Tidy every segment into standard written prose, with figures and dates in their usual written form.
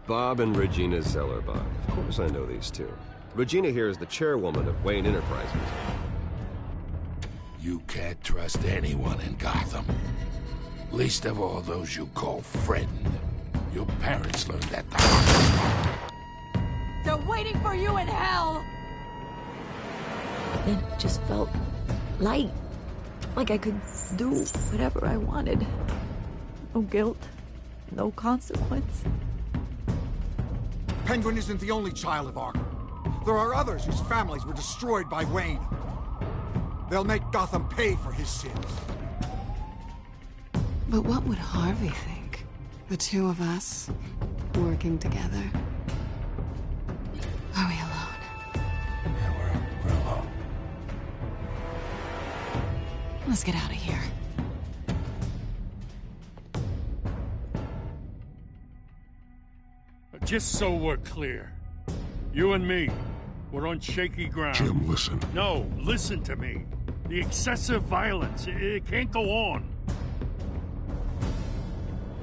Bob and Regina Zellerbach. Of course I know these two. Regina here is the chairwoman of Wayne Enterprises. You can't trust anyone in Gotham. Least of all those you call friend. Your parents learned that the hard way. They're waiting for you in hell! Then it just felt light. Like I could do whatever I wanted. No guilt, no consequence. Penguin isn't the only child of Arkham. There are others whose families were destroyed by Wayne. They'll make Gotham pay for his sins. But what would Harvey think? The two of us, working together. Are we alone? Yeah, we're alone. Let's get out of here. Just so we're clear, you and me, we're on shaky ground. Jim, listen. No, listen to me. The excessive violence, it can't go on.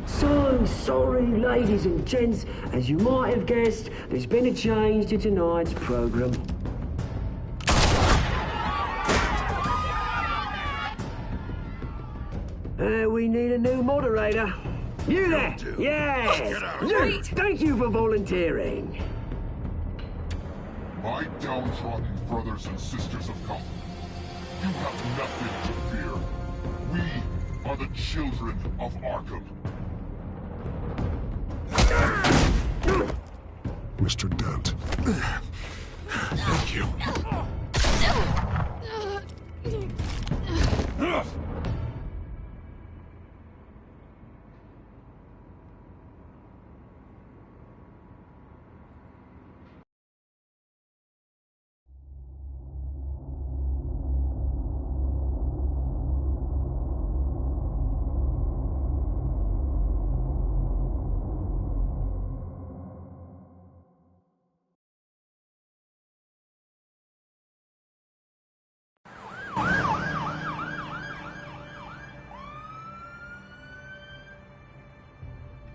So sorry, ladies and gents. As you might have guessed, there's been a change to tonight's program. We need a new moderator. You there? Yes! Wait! Thank you for volunteering. My downtrodden brothers and sisters of Gotham, you have nothing to fear. We are the children of Arkham. Mr. Dent. Thank you.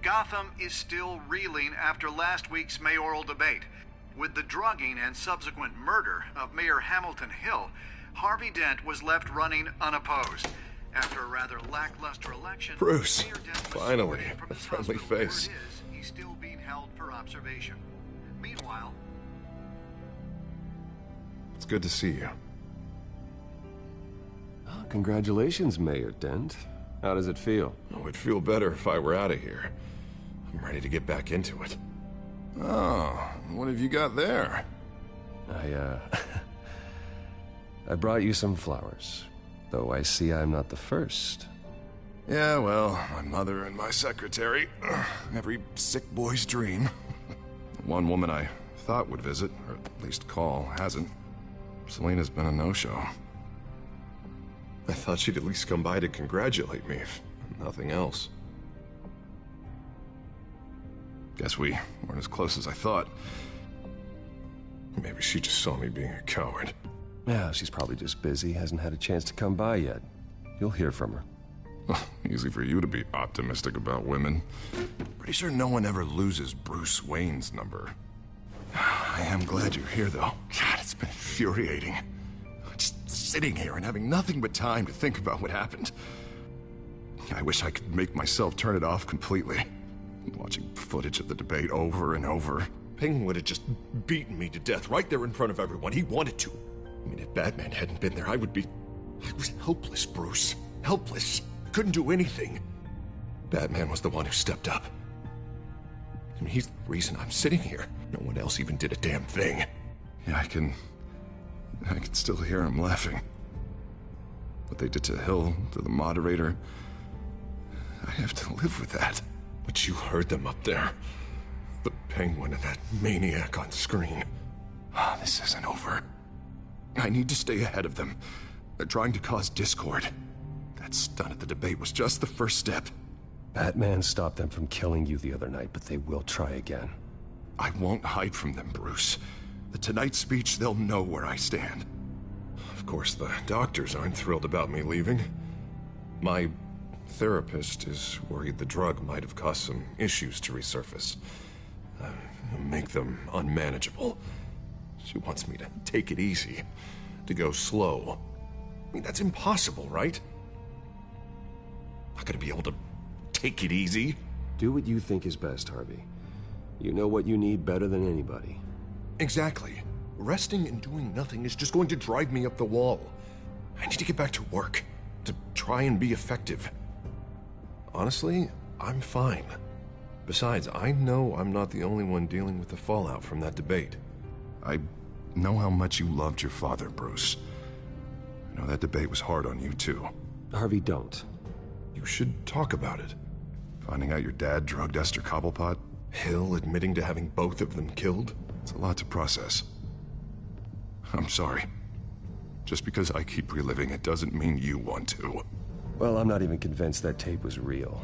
Gotham is still reeling after last week's mayoral debate. With the drugging and subsequent murder of Mayor Hamilton Hill, Harvey Dent was left running unopposed. After a rather lackluster election, Bruce, Mayor Dent was finally, separated from a his friendly hospital where face. it is, he's still being held for observation. Meanwhile, It's good to see you. Oh, congratulations, Mayor Dent. How does it feel? Oh, it'd feel better if I were out of here. I'm ready to get back into it. Oh, what have you got there? I brought you some flowers. Though I see I'm not the first. Yeah, well, my mother and my secretary. Every sick boy's dream. One woman I thought would visit, or at least call, hasn't. Selena's been a no-show. I thought she'd at least come by to congratulate me, if nothing else. Guess we weren't as close as I thought. Maybe she just saw me being a coward. Yeah, she's probably just busy, hasn't had a chance to come by yet. You'll hear from her. Well, easy for you to be optimistic about women. Pretty sure no one ever loses Bruce Wayne's number. I am glad you're here, though. God, it's been infuriating. Just sitting here and having nothing but time to think about what happened. I wish I could make myself turn it off completely. Watching footage of the debate over and over. Penguin would have just beaten me to death right there in front of everyone. He wanted to. I mean, if Batman hadn't been there, I was helpless, Bruce. Helpless. I couldn't do anything. Batman was the one who stepped up. I mean, he's the reason I'm sitting here. No one else even did a damn thing. Yeah, I can still hear him laughing. What they did to Hill, to the moderator, I have to live with that. But you heard them up there. The Penguin and that maniac on screen. This isn't over. I need to stay ahead of them. They're trying to cause discord. That stunt at the debate was just the first step. Batman stopped them from killing you the other night, but they will try again. I won't hide from them, Bruce. The Tonight speech, they'll know where I stand. Of course, the doctors aren't thrilled about me leaving. My therapist is worried the drug might have caused some issues to resurface. make them unmanageable. She wants me to take it easy, to go slow. I mean, that's impossible, right? Not gonna be able to take it easy. Do what you think is best, Harvey. You know what you need better than anybody. Exactly. Resting and doing nothing is just going to drive me up the wall. I need to get back to work, to try and be effective. Honestly, I'm fine. Besides, I know I'm not the only one dealing with the fallout from that debate. I know how much you loved your father, Bruce. I know that debate was hard on you, too. Harvey, don't. You should talk about it. Finding out your dad drugged Esther Cobblepot, Hill admitting to having both of them killed. It's a lot to process. I'm sorry. Just because I keep reliving it doesn't mean you want to. Well, I'm not even convinced that tape was real.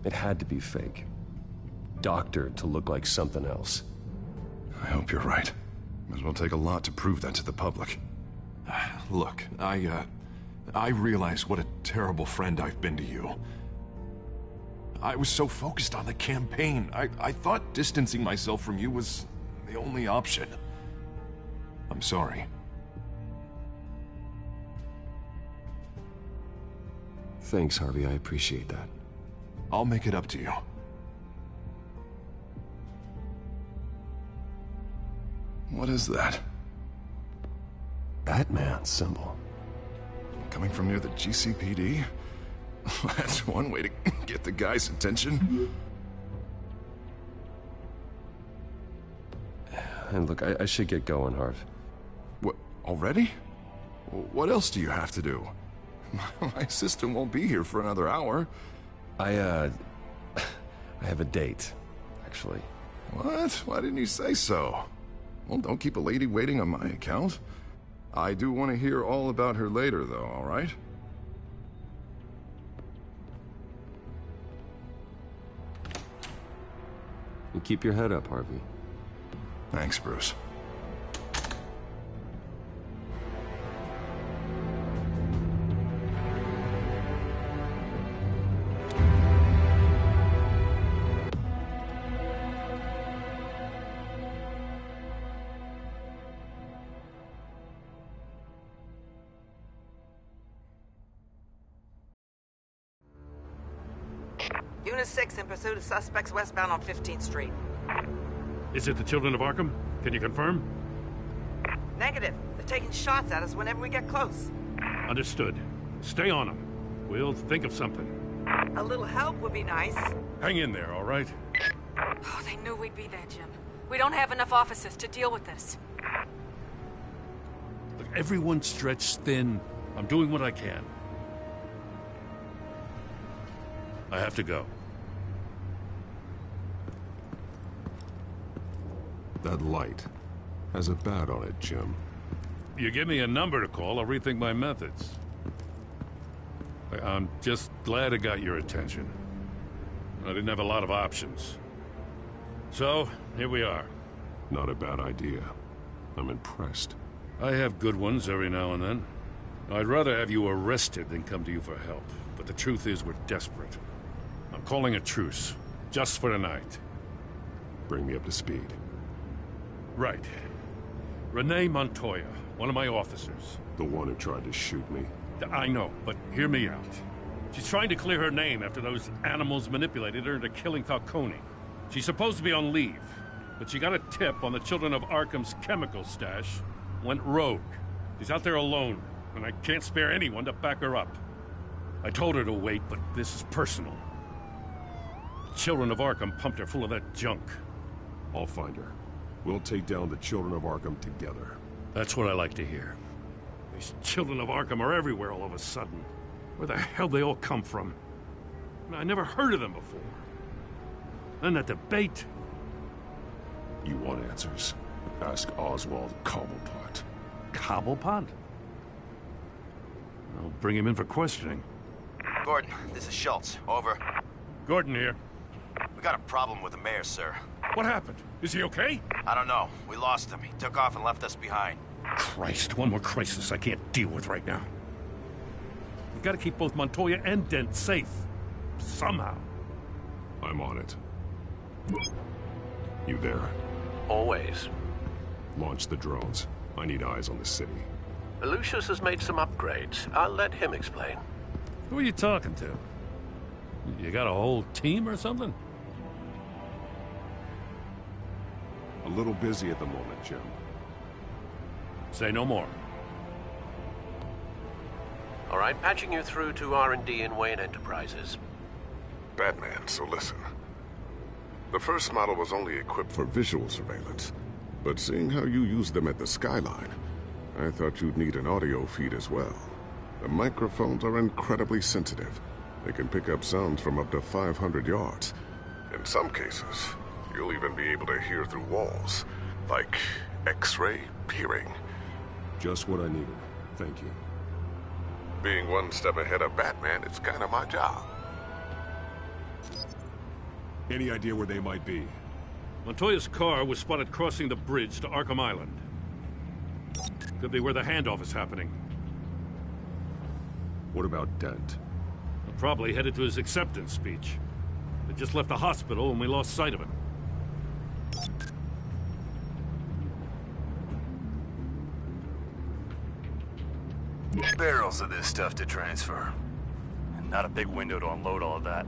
It had to be fake. Doctored to look like something else. I hope you're right. Might as well take a lot to prove that to the public. Look, I realize what a terrible friend I've been to you. I was so focused on the campaign. I thought distancing myself from you was the only option. I'm sorry. Thanks, Harvey. I appreciate that. I'll make it up to you. What is that? Batman symbol. Coming from near the GCPD? That's one way to get the guy's attention. And look, I should get going, Harv. What, already? What else do you have to do? My assistant won't be here for another hour. I have a date, actually. What? Why didn't you say so? Well, don't keep a lady waiting on my account. I do want to hear all about her later, though, all right? You keep your head up, Harvey. Thanks, Bruce. Unit 6 in pursuit of suspects westbound on 15th Street. Is it the Children of Arkham? Can you confirm? Negative. They're taking shots at us whenever we get close. Understood. Stay on them. We'll think of something. A little help would be nice. Hang in there, all right? Oh, they knew we'd be there, Jim. We don't have enough officers to deal with this. Look, everyone's stretched thin. I'm doing what I can. I have to go. That light has a bat on it, Jim. You give me a number to call, I'll rethink my methods. I'm just glad it got your attention. I didn't have a lot of options. So, here we are. Not a bad idea. I'm impressed. I have good ones every now and then. I'd rather have you arrested than come to you for help. But the truth is we're desperate. I'm calling a truce, just for tonight. Bring me up to speed. Right. Renee Montoya, one of my officers. The one who tried to shoot me? I know, but hear me out. She's trying to clear her name after those animals manipulated her into killing Falcone. She's supposed to be on leave, but she got a tip on the Children of Arkham's chemical stash, went rogue. She's out there alone, and I can't spare anyone to back her up. I told her to wait, but this is personal. The Children of Arkham pumped her full of that junk. I'll find her. We'll take down the Children of Arkham together. That's what I like to hear. These Children of Arkham are everywhere all of a sudden. Where the hell they all come from? I never heard of them before. Then that debate. You want answers? Ask Oswald Cobblepot. Cobblepot? I'll bring him in for questioning. Gordon, this is Schultz. Over. Gordon here. We got a problem with the mayor, sir. What happened? Is he okay? I don't know. We lost him. He took off and left us behind. Christ, one more crisis I can't deal with right now. We've got to keep both Montoya and Dent safe. Somehow. I'm on it. You there? Always. Launch the drones. I need eyes on the city. Lucius has made some upgrades. I'll let him explain. Who are you talking to? You got a whole team or something? A little busy at the moment, Jim. Say no more. All right, patching you through to R&D in Wayne Enterprises. Batman, so listen. The first model was only equipped for visual surveillance, but seeing how you use them at the Skyline, I thought you'd need an audio feed as well. The microphones are incredibly sensitive. They can pick up sounds from up to 500 yards. In some cases, you'll even be able to hear through walls, like X-ray peering. Just what I needed. Thank you. Being one step ahead of Batman, it's kind of my job. Any idea where they might be? Montoya's car was spotted crossing the bridge to Arkham Island. Could be where the handoff is happening. What about Dent? Probably headed to his acceptance speech. They just left the hospital and we lost sight of him. Barrels of this stuff to transfer. And not a big window to unload all of that.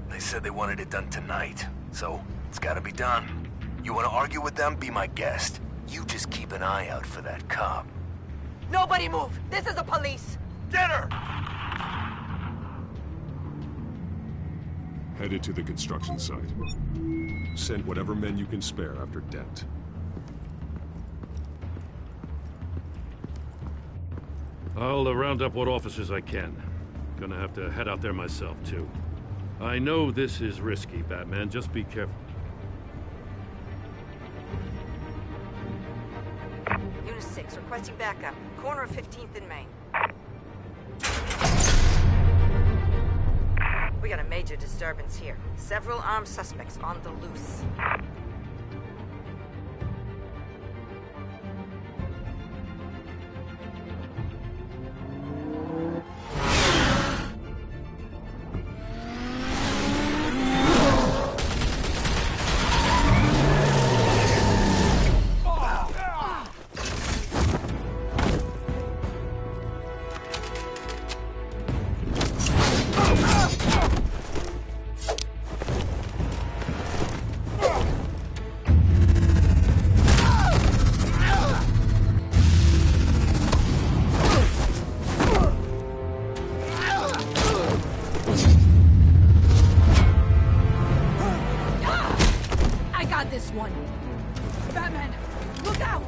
They said they wanted it done tonight, so it's gotta be done. You wanna argue with them? Be my guest. You just keep an eye out for that cop. Nobody move! This is the police! Get her! Headed to the construction site. Send whatever men you can spare after Dent. I'll round up what officers I can. Gonna have to head out there myself, too. I know this is risky, Batman. Just be careful. Unit 6, requesting backup. Corner of 15th and Main. We got a major disturbance here. Several armed suspects on the loose. This one. Batman, look out!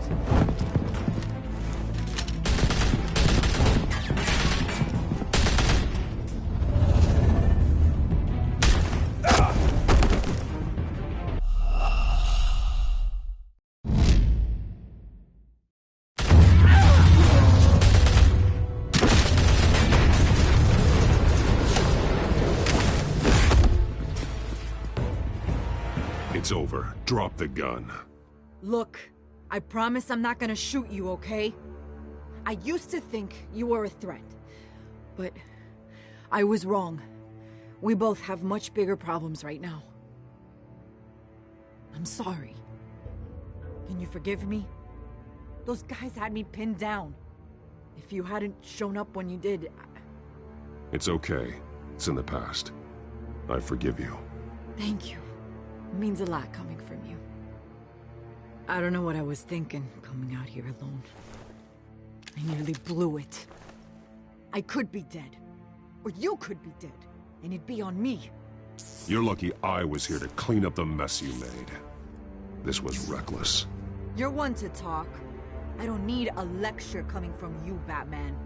It's over. Drop the gun. Look, I promise I'm not gonna shoot you, okay? I used to think you were a threat, but I was wrong. We both have much bigger problems right now. I'm sorry. Can you forgive me? Those guys had me pinned down. If you hadn't shown up when you did, It's okay. It's in the past. I forgive you. Thank you. It means a lot coming from you. I don't know what I was thinking, coming out here alone. I nearly blew it. I could be dead. Or you could be dead. And it'd be on me. You're lucky I was here to clean up the mess you made. This was reckless. You're one to talk. I don't need a lecture coming from you, Batman.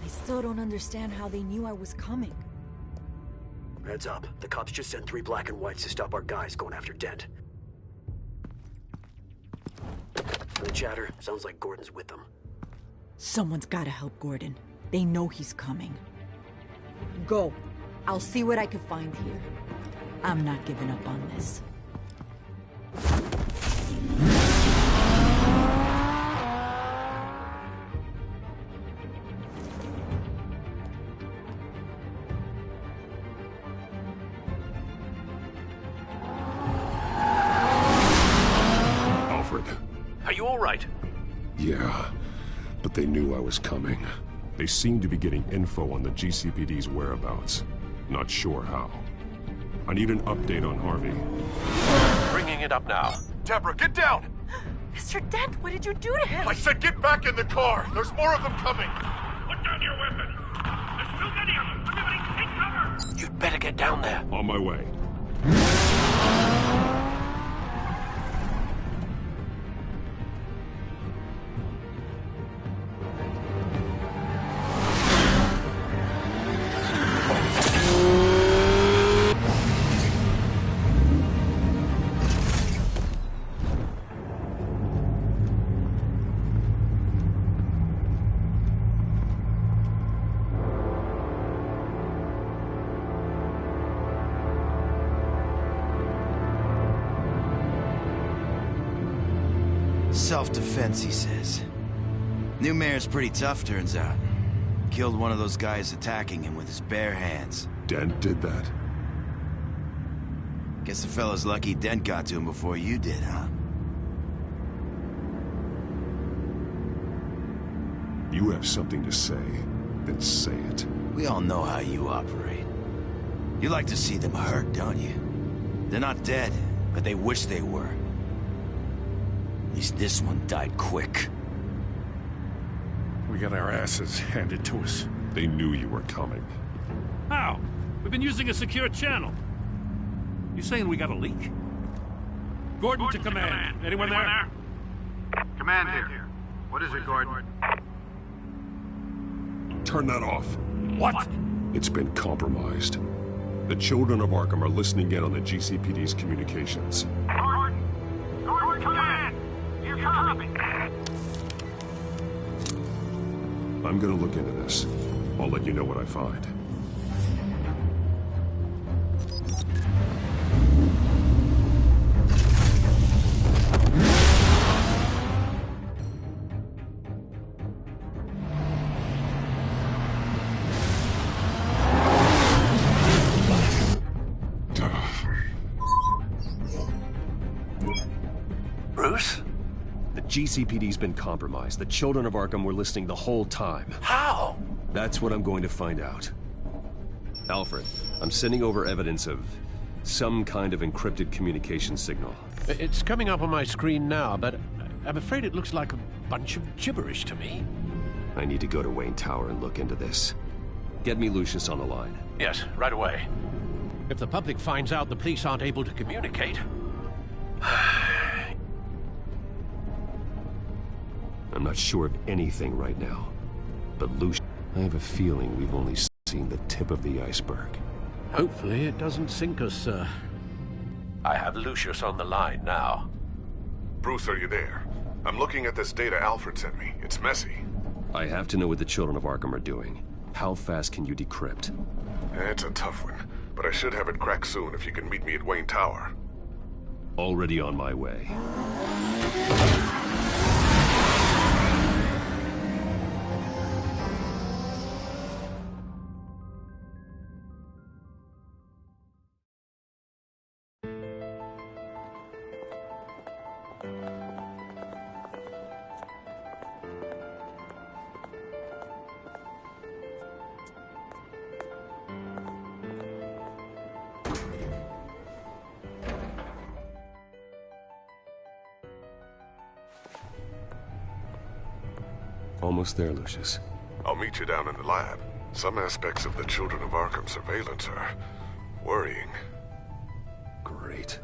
I still don't understand how they knew I was coming. Heads up. The cops just sent 3 black and whites to stop our guys going after Dent. The chatter sounds like Gordon's with them. Someone's gotta help Gordon. They know he's coming. Go. I'll see what I can find here. I'm not giving up on this. Yeah, but they knew I was coming. They seem to be getting info on the GCPD's whereabouts. Not sure how. I need an update on Harvey. Bringing it up now. Deborah, get down! Mr. Dent, what did you do to him? I said get back in the car! There's more of them coming! Put down your weapon! There's too many of them! Everybody take cover! You'd better get down there. On my way. Self-defense, he says. New mayor's pretty tough, turns out. Killed one of those guys attacking him with his bare hands. Dent did that? Guess the fella's lucky Dent got to him before you did, huh? You have something to say, then say it. We all know how you operate. You like to see them hurt, don't you? They're not dead, but they wish they were. At least this one died quick. We got our asses handed to us. They knew you were coming. How? We've been using a secure channel. You saying we got a leak? Gordon to command. Anyone there? Command here. What is it, Gordon? Turn that off. What? It's been compromised. The children of Arkham are listening in on the GCPD's communications. Gordon, command! You copy? I'm gonna look into this. I'll let you know what I find. Bruce? The GCPD's been compromised. The children of Arkham were listening the whole time. How? That's what I'm going to find out. Alfred, I'm sending over evidence of some kind of encrypted communication signal. It's coming up on my screen now, but I'm afraid it looks like a bunch of gibberish to me. I need to go to Wayne Tower and look into this. Get me Lucius on the line. Yes, right away. If the public finds out the police aren't able to communicate... I'm not sure of anything right now. But Lucius, I have a feeling we've only seen the tip of the iceberg. Hopefully it doesn't sink us, sir. I have Lucius on the line now. Bruce, are you there? I'm looking at this data Alfred sent me. It's messy. I have to know what the children of Arkham are doing. How fast can you decrypt? It's a tough one, but I should have it cracked soon if you can meet me at Wayne Tower. Already on my way. Almost there, Lucius. I'll meet you down in the lab. Some aspects of the Children of Arkham surveillance are worrying. Great.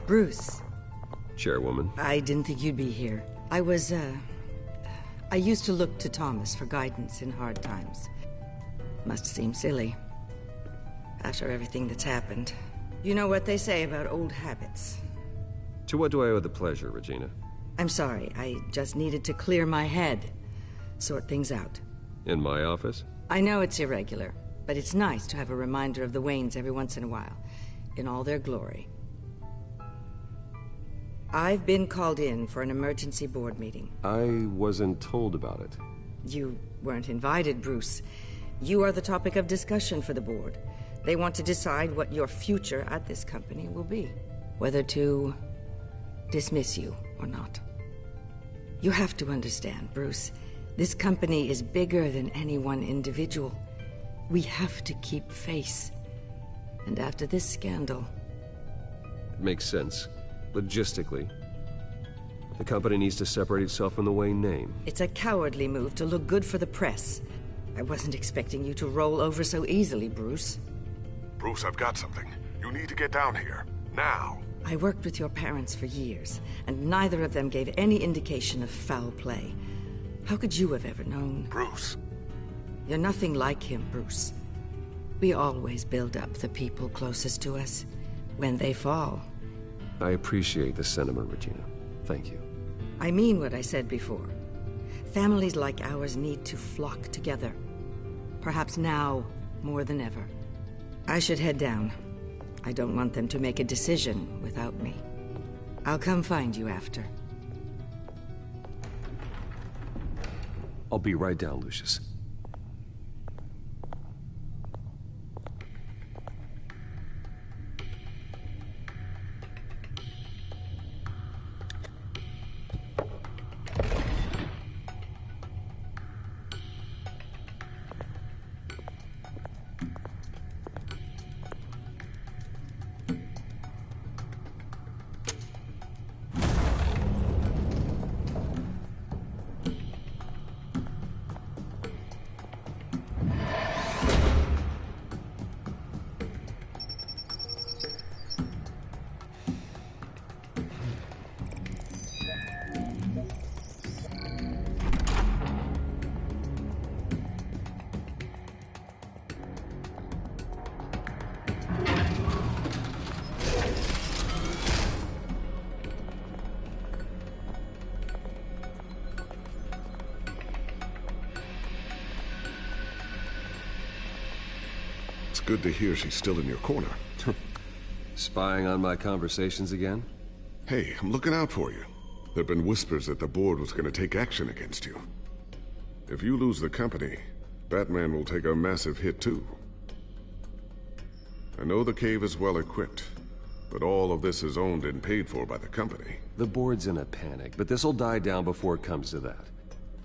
Bruce. Chairwoman. I didn't think you'd be here. I used to look to Thomas for guidance in hard times. Must seem silly. After everything that's happened. You know what they say about old habits. To what do I owe the pleasure, Regina? I'm sorry, I just needed to clear my head. Sort things out. In my office? I know it's irregular, but it's nice to have a reminder of the Waynes every once in a while. In all their glory. I've been called in for an emergency board meeting. I wasn't told about it. You weren't invited, Bruce. You are the topic of discussion for the board. They want to decide what your future at this company will be. Whether to dismiss you or not. You have to understand, Bruce. This company is bigger than any one individual. We have to keep face. And after this scandal... Makes sense. Logistically. The company needs to separate itself from the Wayne name. It's a cowardly move to look good for the press. I wasn't expecting you to roll over so easily, Bruce. Bruce, I've got something. You need to get down here. Now. I worked with your parents for years, and neither of them gave any indication of foul play. How could you have ever known? Bruce. You're nothing like him, Bruce. We always build up the people closest to us. When they fall... I appreciate the sentiment, Regina. Thank you. I mean what I said before. Families like ours need to flock together. Perhaps now, more than ever. I should head down. I don't want them to make a decision without me. I'll come find you after. I'll be right down, Lucius. Good to hear she's still in your corner. Spying on my conversations again? Hey, I'm looking out for you. There've been whispers that the board was going to take action against you. If you lose the company, Batman will take a massive hit too. I know the cave is well equipped, but all of this is owned and paid for by the company. The board's in a panic, but this'll die down before it comes to that.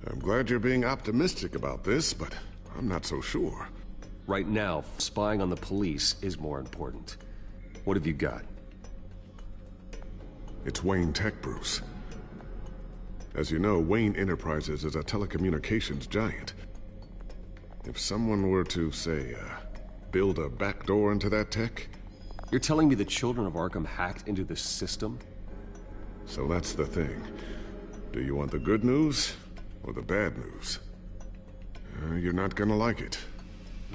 I'm glad you're being optimistic about this, but I'm not so sure. Right now, spying on the police is more important. What have you got? It's Wayne Tech, Bruce. As you know, Wayne Enterprises is a telecommunications giant. If someone were to, say, build a backdoor into that tech... You're telling me the children of Arkham hacked into the system? So that's the thing. Do you want the good news or the bad news? You're not gonna like it.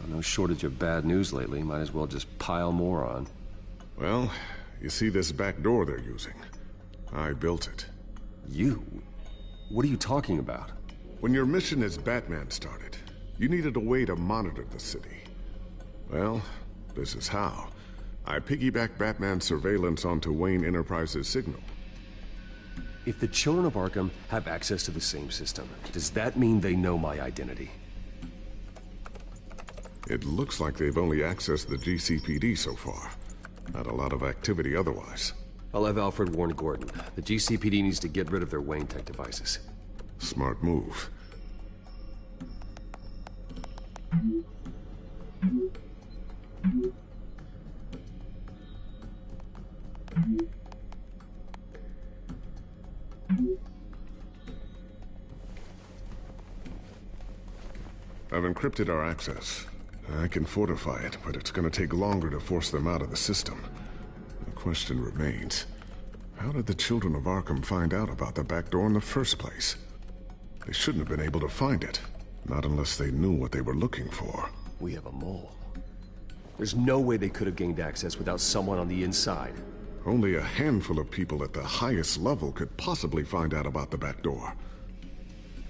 No shortage of bad news lately. Might as well just pile more on. Well, you see this back door they're using? I built it. You? What are you talking about? When your mission as Batman started, you needed a way to monitor the city. Well, this is how. I piggybacked Batman's surveillance onto Wayne Enterprises' signal. If the children of Arkham have access to the same system, does that mean they know my identity? It looks like they've only accessed the GCPD so far. Not a lot of activity otherwise. I'll have Alfred warn Gordon. The GCPD needs to get rid of their Wayne Tech devices. Smart move. I've encrypted our access. I can fortify it, but it's gonna take longer to force them out of the system. The question remains, how did the children of Arkham find out about the back door in the first place? They shouldn't have been able to find it. Not unless they knew what they were looking for. We have a mole. There's no way they could have gained access without someone on the inside. Only a handful of people at the highest level could possibly find out about the back door.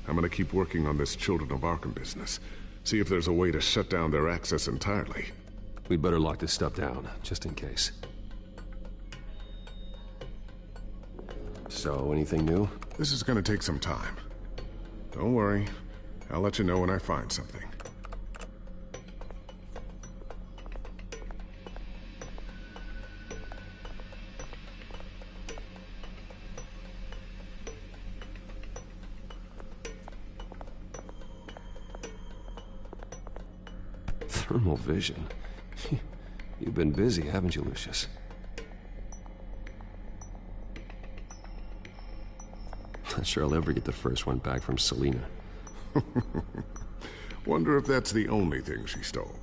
I'm gonna keep working on this Children of Arkham business. See if there's a way to shut down their access entirely. We'd better lock this stuff down, just in case. So, anything new? This is gonna take some time. Don't worry. I'll let you know when I find something. Thermal vision. You've been busy, haven't you, Lucius? Not sure I'll ever get the first one back from Selena. Wonder if that's the only thing she stole.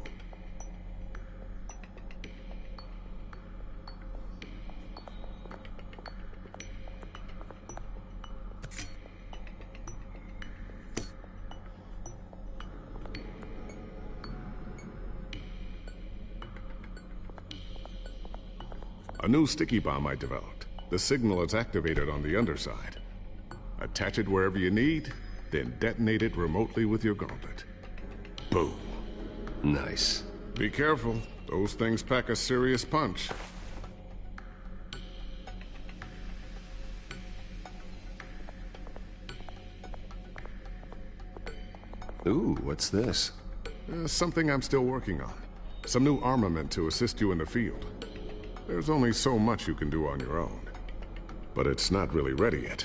A new sticky bomb I developed. The signal is activated on the underside. Attach it wherever you need, then detonate it remotely with your gauntlet. Boom. Nice. Be careful. Those things pack a serious punch. Ooh, what's this? Something I'm still working on. Some new armament to assist you in the field. There's only so much you can do on your own. But it's not really ready yet.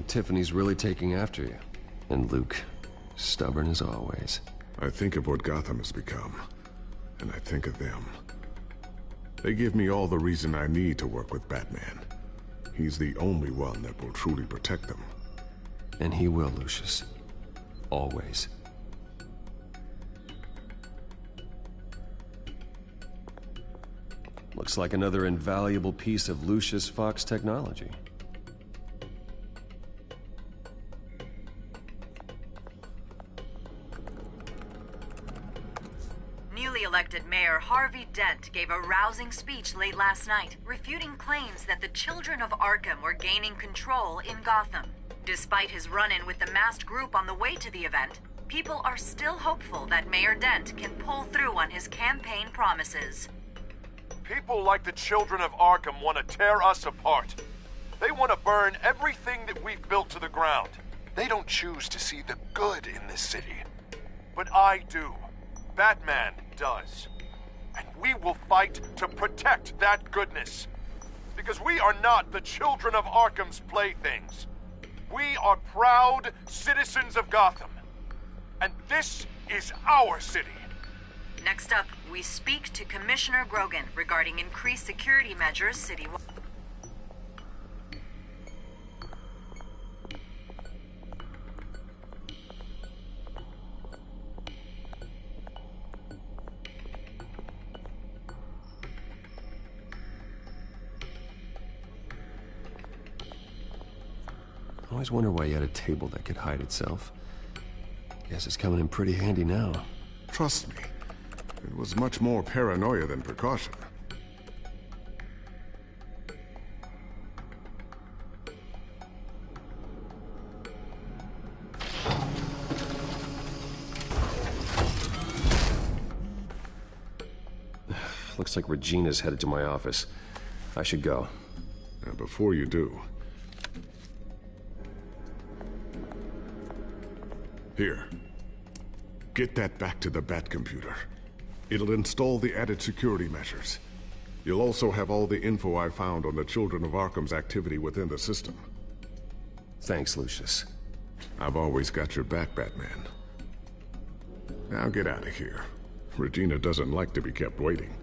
Tiffany's really taking after you. And Luke, stubborn as always. I think of what Gotham has become, and I think of them. They give me all the reason I need to work with Batman. He's the only one that will truly protect them. And he will, Lucius. Always. Looks like another invaluable piece of Lucius Fox technology. Newly elected Mayor Harvey Dent gave a rousing speech late last night, refuting claims that the children of Arkham were gaining control in Gotham. Despite his run-in with the masked group on the way to the event, people are still hopeful that Mayor Dent can pull through on his campaign promises. People like the children of Arkham want to tear us apart. They want to burn everything that we've built to the ground. They don't choose to see the good in this city. But I do. Batman does. And we will fight to protect that goodness. Because we are not the children of Arkham's playthings. We are proud citizens of Gotham. And this is our city. Next up, we speak to Commissioner Grogan regarding increased security measures citywide. I always wonder why you had a table that could hide itself. Guess it's coming in pretty handy now. Trust me, it was much more paranoia than precaution. Looks like Regina's headed to my office. I should go. And before you do... Here. Get that back to the Batcomputer. It'll install the added security measures. You'll also have all the info I found on the Children of Arkham's activity within the system. Thanks, Lucius. I've always got your back, Batman. Now get out of here. Regina doesn't like to be kept waiting.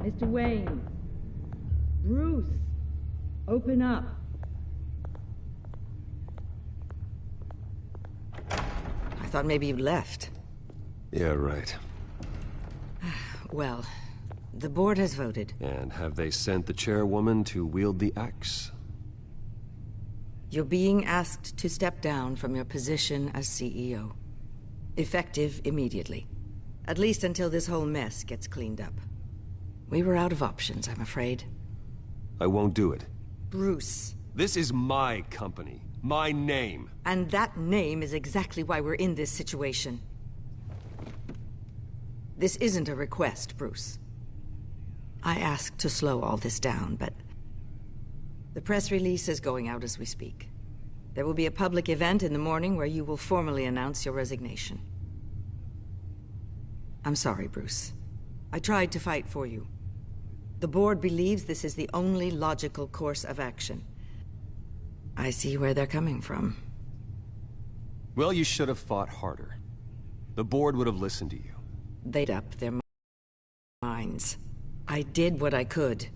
Mr. Wayne. Bruce. Open up. I thought maybe you'd left. Yeah, right. Well, the board has voted. And have they sent the chairwoman to wield the axe? You're being asked to step down from your position as CEO. Effective immediately. At least until this whole mess gets cleaned up. We were out of options, I'm afraid. I won't do it. Bruce. This is my company. My name. And that name is exactly why we're in this situation. This isn't a request, Bruce. I asked to slow all this down, but... the press release is going out as we speak. There will be a public event in the morning where you will formally announce your resignation. I'm sorry, Bruce. I tried to fight for you. The board believes this is the only logical course of action. I see where they're coming from. Well, you should have fought harder. The board would have listened to you. They'd up their minds. I did what I could.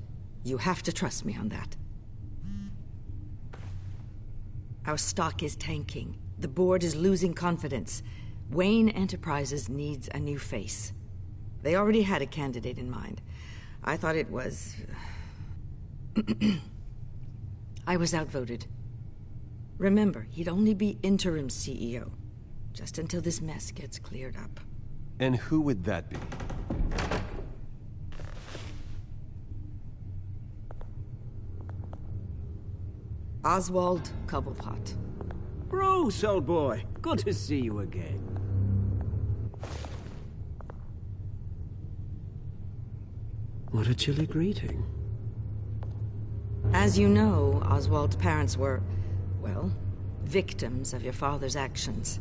You have to trust me on that. Our stock is tanking. The board is losing confidence. Wayne Enterprises needs a new face. They already had a candidate in mind. I thought it was... I was outvoted. Remember, he'd only be interim CEO. Just until this mess gets cleared up. And who would that be? Oswald Cobblepot. Bruce, old boy. Good to see you again. What a chilly greeting. As you know, Oswald's parents were, well, victims of your father's actions.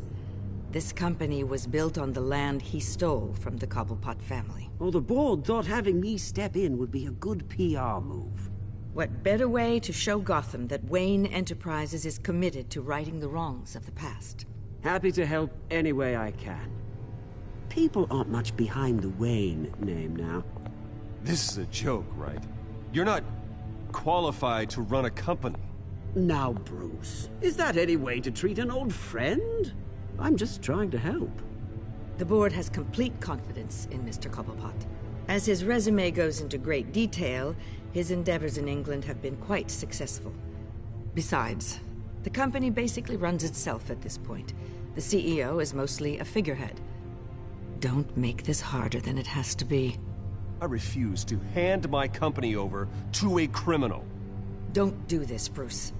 This company was built on the land he stole from the Cobblepot family. Well, the board thought having me step in would be a good PR move. What better way to show Gotham that Wayne Enterprises is committed to righting the wrongs of the past? Happy to help any way I can. People aren't much behind the Wayne name now. This is a joke, right? You're not qualified to run a company. Now, Bruce, is that any way to treat an old friend? I'm just trying to help. The board has complete confidence in Mr. Cobblepot. As his resume goes into great detail, his endeavors in England have been quite successful. Besides, the company basically runs itself at this point. The CEO is mostly a figurehead. Don't make this harder than it has to be. I refuse to hand my company over to a criminal. Don't do this, Bruce.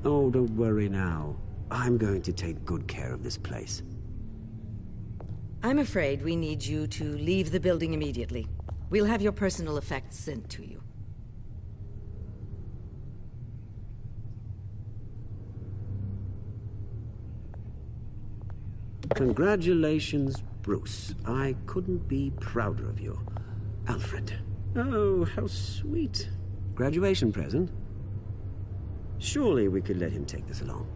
Oh, don't worry now. I'm going to take good care of this place. I'm afraid we need you to leave the building immediately. We'll have your personal effects sent to you. Congratulations, Bruce. I couldn't be prouder of you. Alfred. Oh, how sweet. Graduation present? Surely we could let him take this along.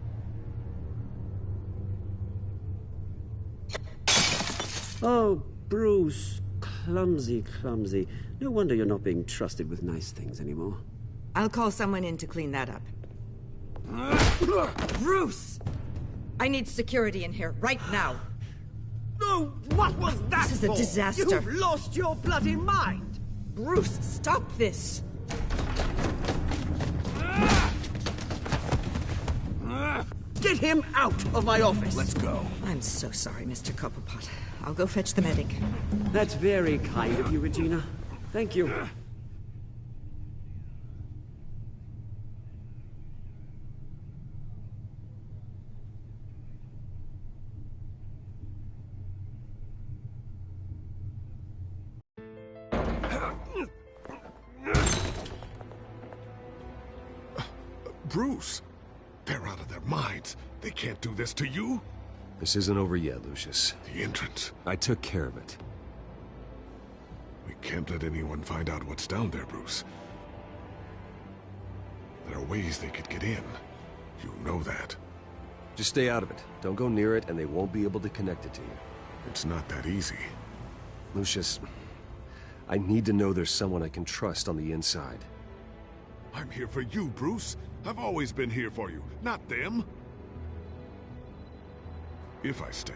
Oh, Bruce. Clumsy, clumsy. No wonder you're not being trusted with nice things anymore. I'll call someone in to clean that up. Bruce! I need security in here, right now. No, what was that? This is a disaster. You've lost your bloody mind! Bruce, stop this! Get him out of my office! Let's go. I'm so sorry, Mr. Cobblepot. I'll go fetch the medic. That's very kind of you, Regina. Thank you. Bruce, they're out of their minds. They can't do this to you. This isn't over yet, Lucius. The entrance. I took care of it. We can't let anyone find out what's down there, Bruce. There are ways they could get in. You know that. Just stay out of it. Don't go near it, and they won't be able to connect it to you. It's not that easy. Lucius, I need to know there's someone I can trust on the inside. I'm here for you, Bruce. I've always been here for you, not them. If I stay,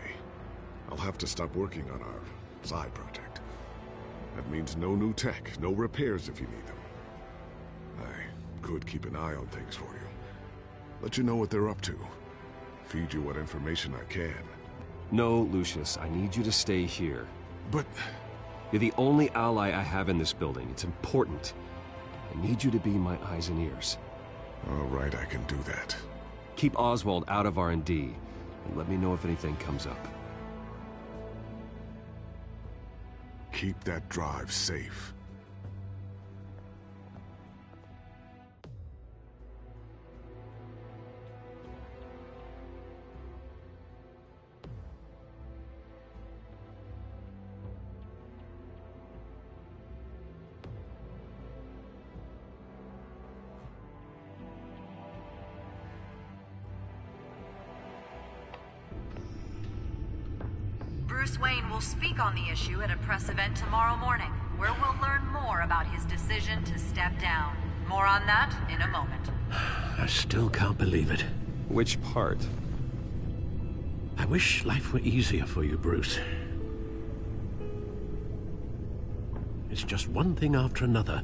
I'll have to stop working on our side project. That means no new tech, no repairs if you need them. I could keep an eye on things for you. Let you know what they're up to. Feed you what information I can. No, Lucius, I need you to stay here. But... You're the only ally I have in this building. It's important. I need you to be my eyes and ears. All right, I can do that. Keep Oswald out of R&D, and let me know if anything comes up. Keep that drive safe. Bruce Wayne will speak on the issue at a press event tomorrow morning, where we'll learn more about his decision to step down. More on that in a moment. I still can't believe it. Which part? I wish life were easier for you, Bruce. It's just one thing after another.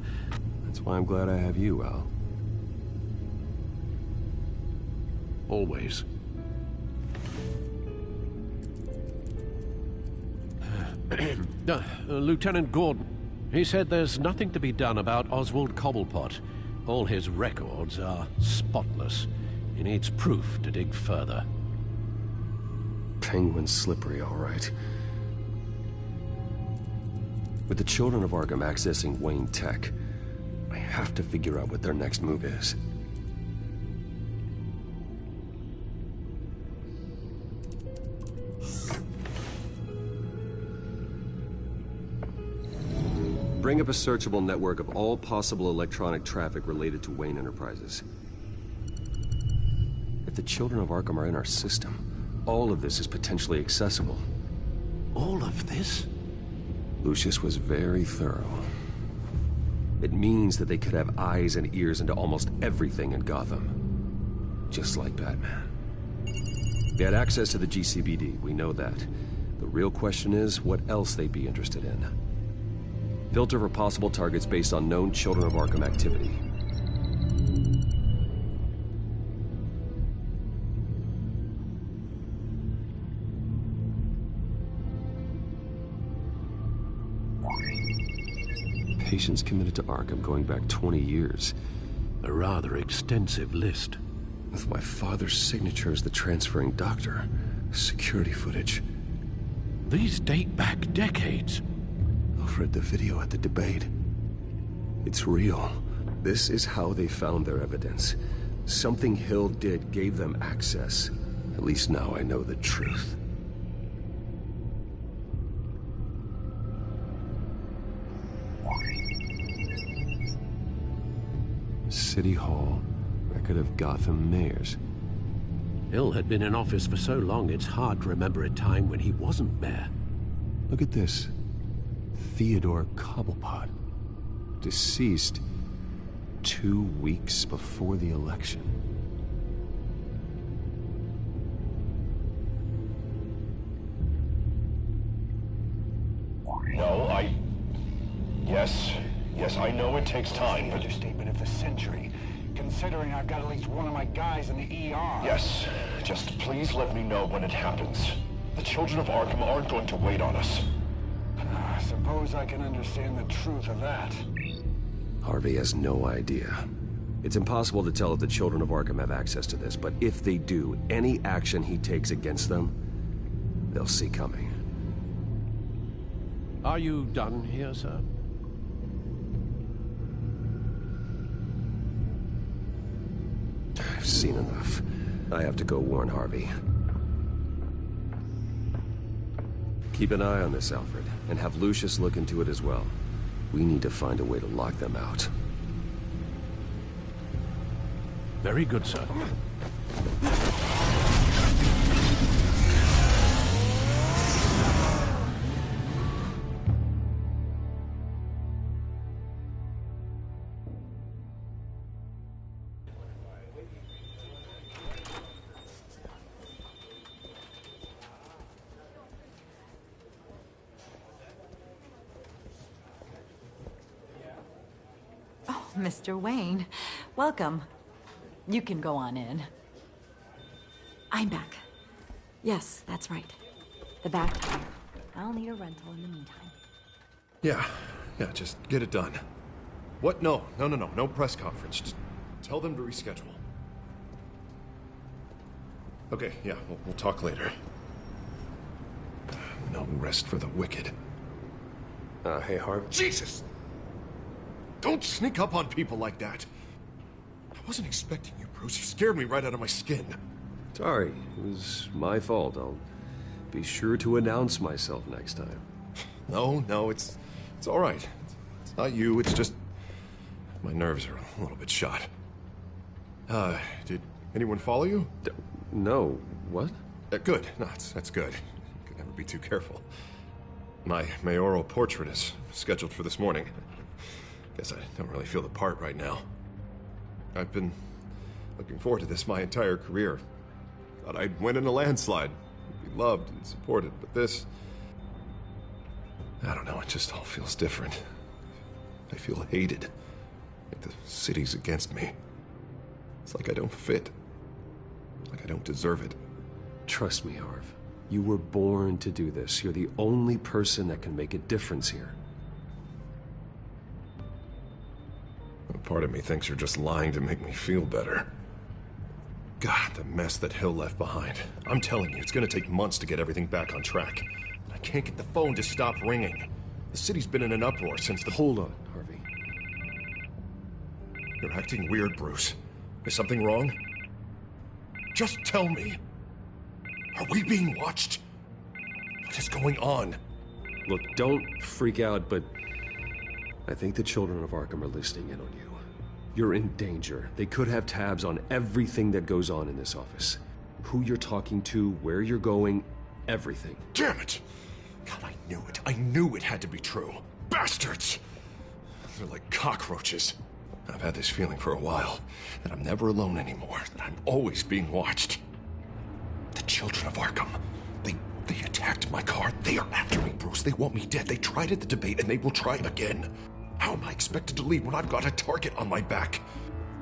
That's why I'm glad I have you, Al. Always. Lieutenant Gordon, he said there's nothing to be done about Oswald Cobblepot. All his records are spotless. He needs proof to dig further. Penguin's slippery, all right. With the children of Arkham accessing Wayne Tech, I have to figure out what their next move is. Bring up a searchable network of all possible electronic traffic related to Wayne Enterprises. If the children of Arkham are in our system, all of this is potentially accessible. All of this? Lucius was very thorough. It means that they could have eyes and ears into almost everything in Gotham. Just like Batman. They had access to the GCPD, we know that. The real question is, what else they'd be interested in. Filter for possible targets based on known Children of Arkham activity. Patients committed to Arkham going back 20 years. A rather extensive list. With my father's signature as the transferring doctor. Security footage. These date back decades. Alfred, the video at the debate. It's real. This is how they found their evidence. Something Hill did gave them access. At least now I know the truth. City Hall. Record of Gotham mayors. Hill had been in office for so long, it's hard to remember a time when he wasn't mayor. Look at this. Theodore Cobblepot. Deceased 2 weeks before the election. No, Yes, I know it takes time, but... Understatement of the century, considering I've got at least one of my guys in the ER. Yes, just please let me know when it happens. The children of Arkham aren't going to wait on us. Suppose I can understand the truth of that. Harvey has no idea. It's impossible to tell if the children of Arkham have access to this, but if they do, any action he takes against them, they'll see coming. Are you done here, sir? I've seen enough. I have to go warn Harvey. Keep an eye on this, Alfred, and have Lucius look into it as well. We need to find a way to lock them out. Very good, sir. Mr. Wayne, welcome. You can go on in. I'm back. Yes, that's right. The back tire. I'll need a rental in the meantime. Yeah, just get it done. What? No press conference. Just tell them to reschedule. Okay, yeah, we'll talk later. No rest for the wicked. Hey, Harv. Jesus! Don't sneak up on people like that. I wasn't expecting you, Bruce. You scared me right out of my skin. Sorry, it was my fault. I'll be sure to announce myself next time. No, it's all right. It's not you, it's just my nerves are a little bit shot. Did anyone follow you? No. What? Good. No, that's good. Could never be too careful. My mayoral portrait is scheduled for this morning. Guess I don't really feel the part right now. I've been looking forward to this my entire career. Thought I'd win in a landslide, be loved and supported, but this... I don't know, it just all feels different. I feel hated. Like the city's against me. It's like I don't fit. Like I don't deserve it. Trust me, Harv. You were born to do this. You're the only person that can make a difference here. A part of me thinks you're just lying to make me feel better. God, the mess that Hill left behind. I'm telling you, it's gonna take months to get everything back on track. I can't get the phone to stop ringing. The city's been in an uproar since the... Hold on, Harvey. You're acting weird, Bruce. Is something wrong? Just tell me. Are we being watched? What is going on? Look, don't freak out, but I think the children of Arkham are listening in on you. You're in danger. They could have tabs on everything that goes on in this office. Who you're talking to, where you're going, everything. Damn it! God, I knew it. I knew it had to be true. Bastards! They're like cockroaches. I've had this feeling for a while, that I'm never alone anymore, that I'm always being watched. The children of Arkham, they attacked my car. They are after me, Bruce. They want me dead. They tried at the debate, and they will try again. How am I expected to leave when I've got a target on my back?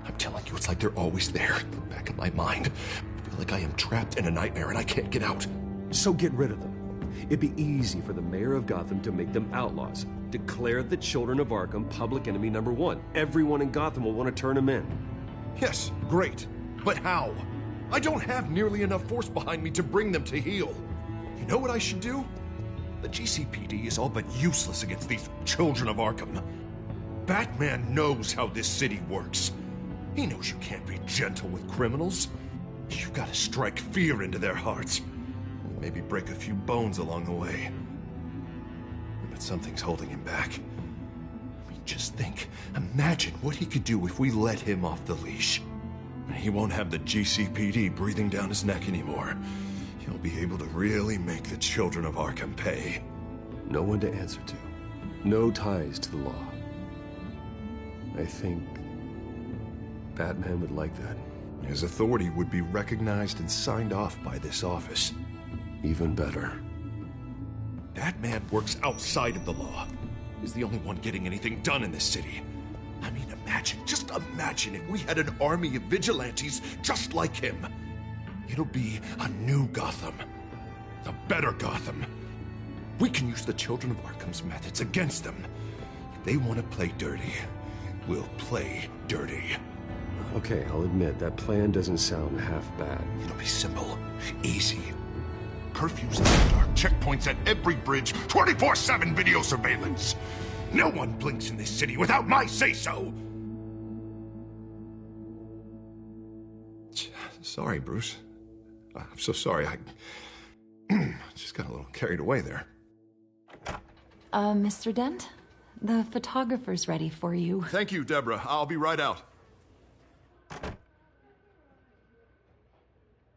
I'm telling you, it's like they're always there, in the back of my mind. I feel like I am trapped in a nightmare and I can't get out. So get rid of them. It'd be easy for the mayor of Gotham to make them outlaws. Declare the children of Arkham public enemy #1. Everyone in Gotham will want to turn them in. Yes, great. But how? I don't have nearly enough force behind me to bring them to heel. You know what I should do? The GCPD is all but useless against these children of Arkham. Batman knows how this city works. He knows you can't be gentle with criminals. You've got to strike fear into their hearts. Maybe break a few bones along the way. But something's holding him back. I mean, just think. Imagine what he could do if we let him off the leash. He won't have the GCPD breathing down his neck anymore. He'll be able to really make the children of Arkham pay. No one to answer to. No ties to the law. I think Batman would like that. His authority would be recognized and signed off by this office. Even better. Batman works outside of the law. He's the only one getting anything done in this city. I mean, just imagine if we had an army of vigilantes just like him. It'll be a new Gotham. A better Gotham. We can use the children of Arkham's methods against them. If they want to play dirty, we'll play dirty. Okay, I'll admit, that plan doesn't sound half bad. It'll be simple, easy. Curfews in the dark, checkpoints at every bridge, 24/7 video surveillance. No one blinks in this city without my say-so. Sorry, Bruce. I'm so sorry. I just got a little carried away there. Mr. Dent? The photographer's ready for you. Thank you, Deborah. I'll be right out.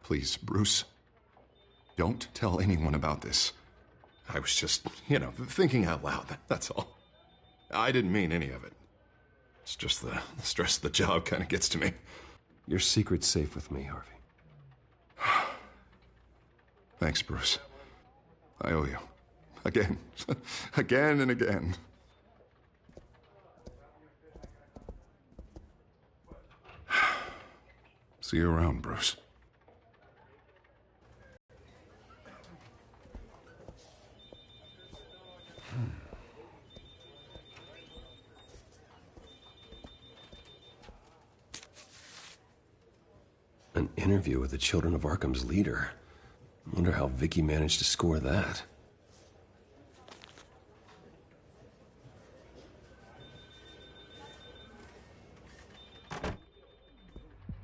Please, Bruce. Don't tell anyone about this. I was just, thinking out loud. That's all. I didn't mean any of it. It's just the stress of the job kind of gets to me. Your secret's safe with me, Harvey. Thanks, Bruce. I owe you. Again. Again and again. See you around, Bruce. An interview with the Children of Arkham's leader. I wonder how Vicky managed to score that.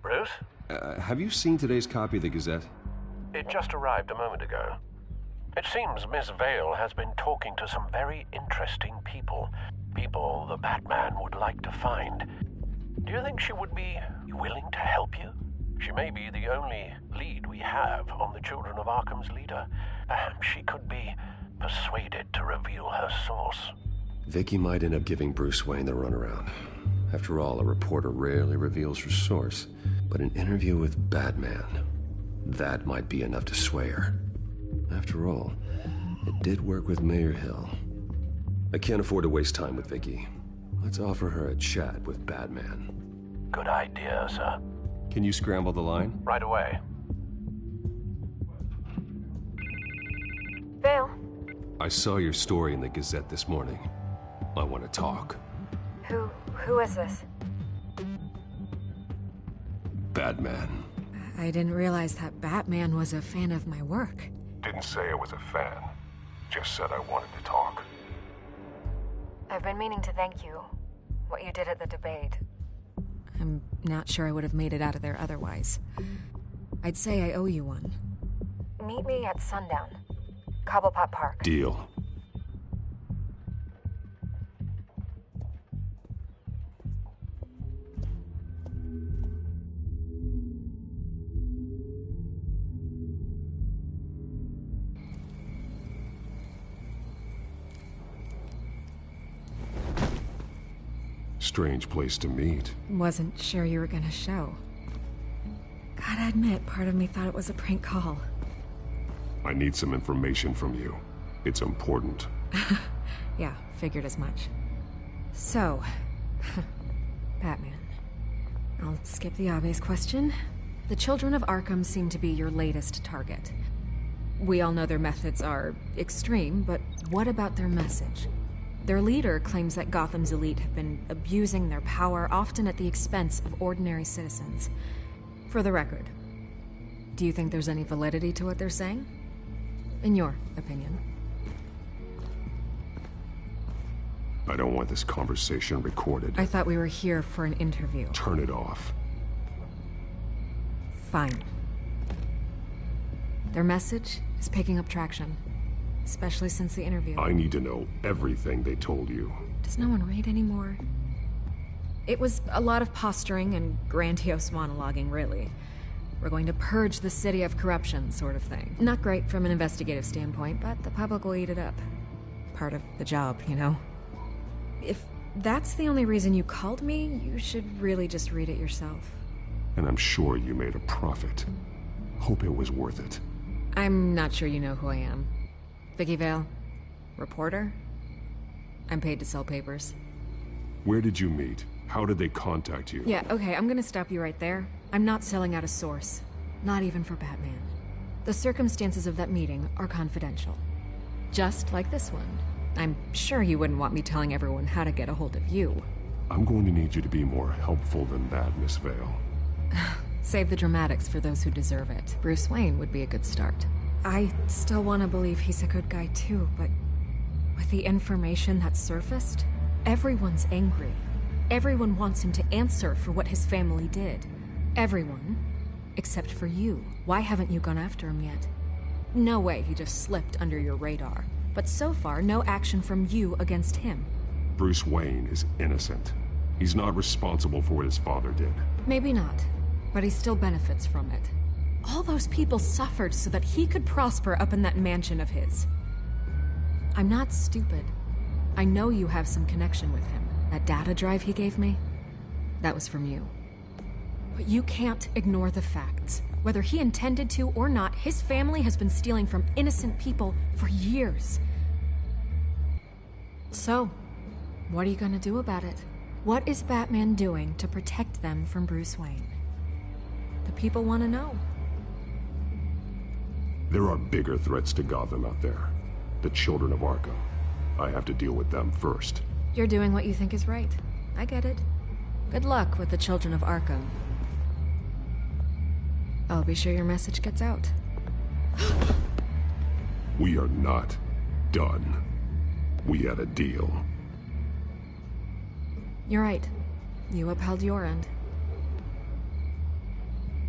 Bruce? Have you seen today's copy of the Gazette? It just arrived a moment ago. It seems Miss Vale has been talking to some very interesting people. People the Batman would like to find. Do you think she would be willing to help you? She may be the only lead we have on the Children of Arkham's leader. Perhaps she could be persuaded to reveal her source. Vicky might end up giving Bruce Wayne the runaround. After all, a reporter rarely reveals her source. But an interview with Batman, that might be enough to sway her. After all, it did work with Mayor Hill. I can't afford to waste time with Vicky. Let's offer her a chat with Batman. Good idea, sir. Can you scramble the line? Right away. Vale. I saw your story in the Gazette this morning. I want to talk. Who is this? Batman. I didn't realize that Batman was a fan of my work. Didn't say I was a fan. Just said I wanted to talk. I've been meaning to thank you. What you did at the debate. I'm not sure I would have made it out of there otherwise. I'd say I owe you one. Meet me at sundown. Cobblepot Park. Deal. Strange place to meet. Wasn't sure you were gonna show. Gotta admit, part of me thought it was a prank call. I need some information from you. It's important. Yeah, figured as much. So, Batman. I'll skip the obvious question. The Children of Arkham seem to be your latest target. We all know their methods are extreme, but what about their message? Their leader claims that Gotham's elite have been abusing their power, often at the expense of ordinary citizens. For the record, do you think there's any validity to what they're saying? In your opinion? I don't want this conversation recorded. I thought we were here for an interview. Turn it off. Fine. Their message is picking up traction. Especially since the interview. I need to know everything they told you. Does no one read anymore? It was a lot of posturing and grandiose monologuing, really. We're going to purge the city of corruption, sort of thing. Not great from an investigative standpoint, but the public will eat it up. Part of the job, you know? If that's the only reason you called me, you should really just read it yourself. And I'm sure you made a profit. Hope it was worth it. I'm not sure you know who I am. Vicky Vale, reporter. I'm paid to sell papers. Where did you meet? How did they contact you? Yeah, okay, I'm gonna stop you right there. I'm not selling out a source. Not even for Batman. The circumstances of that meeting are confidential. Just like this one. I'm sure you wouldn't want me telling everyone how to get a hold of you. I'm going to need you to be more helpful than that, Miss Vale. Save the dramatics for those who deserve it. Bruce Wayne would be a good start. I still want to believe he's a good guy too, but with the information that surfaced, everyone's angry. Everyone wants him to answer for what his family did. Everyone, except for you. Why haven't you gone after him yet? No way he just slipped under your radar. But so far, no action from you against him. Bruce Wayne is innocent. He's not responsible for what his father did. Maybe not, but he still benefits from it. All those people suffered so that he could prosper up in that mansion of his. I'm not stupid. I know you have some connection with him. That data drive he gave me, that was from you. But you can't ignore the facts. Whether he intended to or not, his family has been stealing from innocent people for years. So, what are you gonna do about it? What is Batman doing to protect them from Bruce Wayne? The people want to know. There are bigger threats to Gotham out there. The Children of Arkham. I have to deal with them first. You're doing what you think is right. I get it. Good luck with the Children of Arkham. I'll be sure your message gets out. We are not done. We had a deal. You're right. You upheld your end.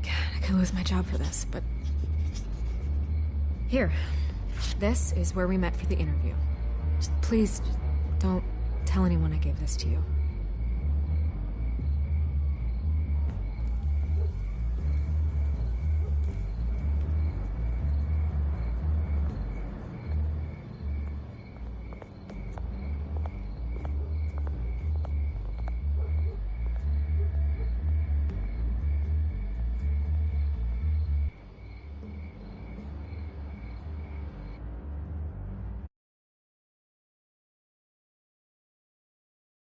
God, I could lose my job for this, but... Here. This is where we met for the interview. Please, don't tell anyone I gave this to you.